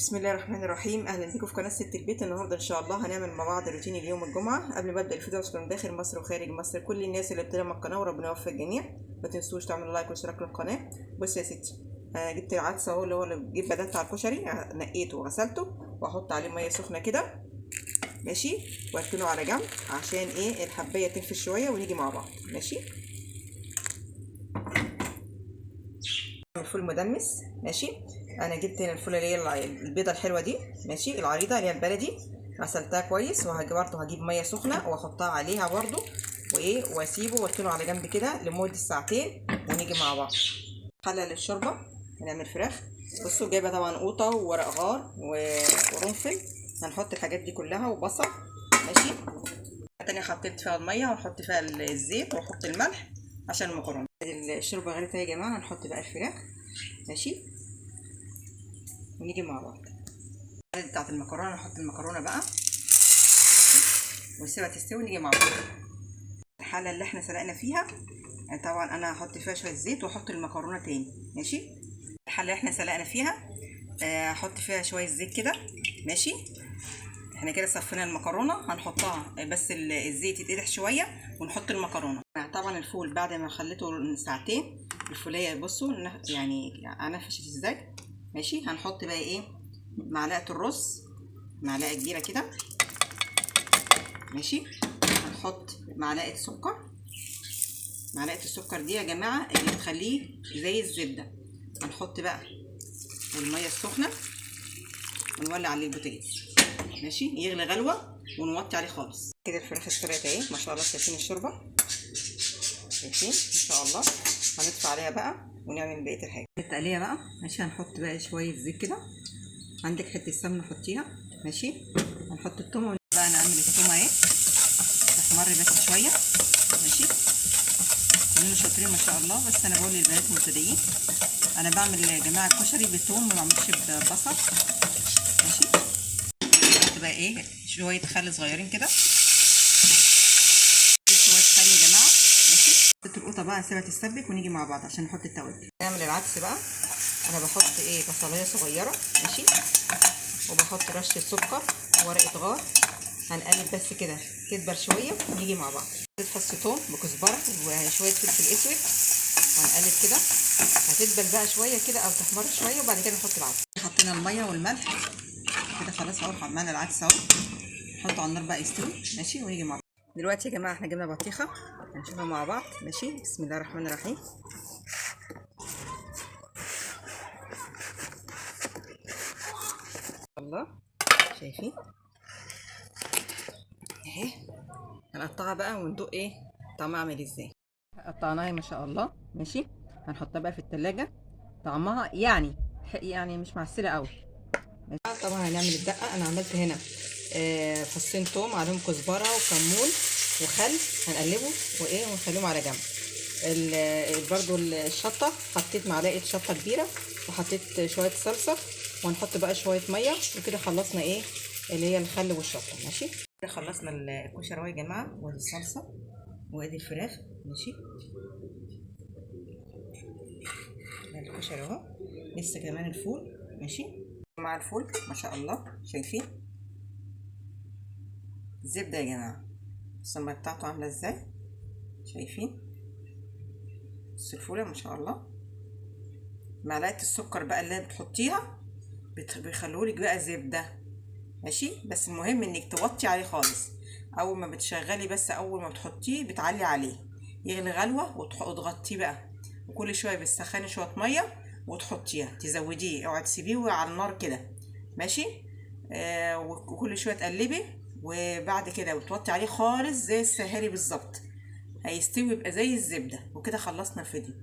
بسم الله الرحمن الرحيم. اهلا بكم في قناه ست البيت. النهارده ان شاء الله هنعمل مع بعض روتين اليوم الجمعه. قبل ما ابدا الفيديو اشكر من داخل مصر وخارج مصر كل الناس اللي بتتابع القناه وربنا يوفق الجميع. ما تنسوش تعملوا لايك واشتراك للقناه. بص يا ستي، جبت العدس اهو اللي هو اللي بدات على الكشري، نقيته وغسلته واحط عليه ميه سخنه كده ماشي، واركنه على جنب عشان ايه الحبايه تنفش شويه ونيجي مع بعض ماشي. الفول مدمس ماشي. انا جبت هنا الفول اللي هي البيضه الحلوه دي ماشي، العريضه اللي هي البلدي، غسلتها كويس برضه هجيب ميه سخنه واحطها عليها برضه وايه واسيبه واركنه على جنب كده لمده ساعتين ونيجي مع بعض. حله للشوربه هنعمل فراخ. بصوا جايبه طبعا قوطه وورق غار وقرنفل، هنحط الحاجات دي كلها وبصل ماشي. تاني حطيت فيها الميه وهحط فيها الزيت واحط الملح عشان المكرونه. الشوربه غليت يا جماعه، هنحط بقى الفراخ ماشي ونيجي مع بعض. بتاعت المكرونه نحط المكرونه بقى ونسيبها تستوي ونيجي مع بعض. الحله اللي احنا سلقنا فيها طبعا انا هحط فيها شويه زيت واحط المكرونه تاني ماشي. الحله اللي احنا سلقنا فيها هحط فيها شويه زيت كده ماشي. احنا كده صفينا المكرونه، هنحطها بس الزيت يتقدح شويه ونحط المكرونه. طبعا الفول بعد ما خليته ساعتين الفوليه بصوا يعني نفشت ازاي ماشي. هنحط بقى ايه معلقه الرز، معلقه كبيره كده ماشي. هنحط معلقه سكر، معلقه السكر دي يا جماعه اللي تخليه زي الزبده. هنحط بقى الميه السخنه ونولع عليه البوتاجاز ماشي، يغلي غلوه ونوطي عليه خالص كده. الفراخ استوت اهي ما شاء الله، شايفين الشوربه شايفين ما شاء الله. هنطفي عليها بقى ونعمل بقيه الحاجه. التقليه بقى ماشي، هنحط بقى شويه زيت كده، عندك حته سمنه حطيها ماشي. هنحط التومه بقى، نعمل التومه اهي تحمر بس شويه ماشي. كلنا شاطرين ما شاء الله، بس انا بقول للبنات المبتدئين انا بعمل يا جماعه الكشري بالثوم ما بعملش ببصل ماشي. نحط بقى ايه شويه خل صغيرين كده، شويه خل يا جماعه ماشي. حط القوطه بقى نسيبها تتسبك ونيجي مع بعض عشان نحط التوابل. نعمل العدس بقى. انا بحط ايه بصلايه صغيره ماشي، وبحط رشه سكر وورقه غار. هنقلب بس كده تدبل شويه ونيجي مع بعض. فص ثوم بكزبره وشويه فلفل اسود، هنقلب كده هتدبل بقى شويه كده او تحمر شويه، وبعد كده نحط العدس. حطينا الميه والملح كده خلاص اهو، عملنا العدس اهو، نحطه على النار بقى يستوي ماشي ونيجي مع بعض. دلوقتي يا جماعه احنا جبنا بطيخه هنشوفها مع بعض ماشي. بسم الله الرحمن الرحيم. الله شايفين اهي. هنقطعها بقى وندوق ايه طعمها عامل ازاي. قطعناها ما شاء الله ماشي. هنحطها بقى في التلاجة، طعمها يعني مش معسله قوي. طبعا هنعمل الدقه. انا عملت هنا فصين توم عليهم كزبره وكمون وخل، هنقلبه وايه ونخليهم على جنب. برضو الشطه حطيت معلقه شطه كبيره وحطيت شويه صلصه، وهنحط بقى شويه ميه وكده خلصنا ايه اللي هي الخل والشطه ماشي. كده خلصنا الكشري اهو يا جماعه، وادي الصلصه وادي الفراخ ماشي. الكشري اهو، لسه كمان الفول ماشي مع الفول ما شاء الله. شايفين الزبده يا جماعه السمره بتاعته عامله ازاي، شايفين بص الفوله ما شاء الله. معلقه السكر بقى اللي بتحطيها بيخلولك بقى زبده ماشي. بس المهم انك توطي عليه خالص اول ما بتشغلي، بس اول ما بتحطيه بتعلي عليه يغلي غلوه وتغطيه بقى، وكل شويه بتسخني شويه ميه وتحطيها تزوديه، اوعي تسيبيه على النار كده ماشي. وكل شويه تقلبي، وبعد كده بتوطي عليه خالص زي السهاري بالظبط، هيستوي يبقى زي الزبده. وكده خلصنا الفيديو.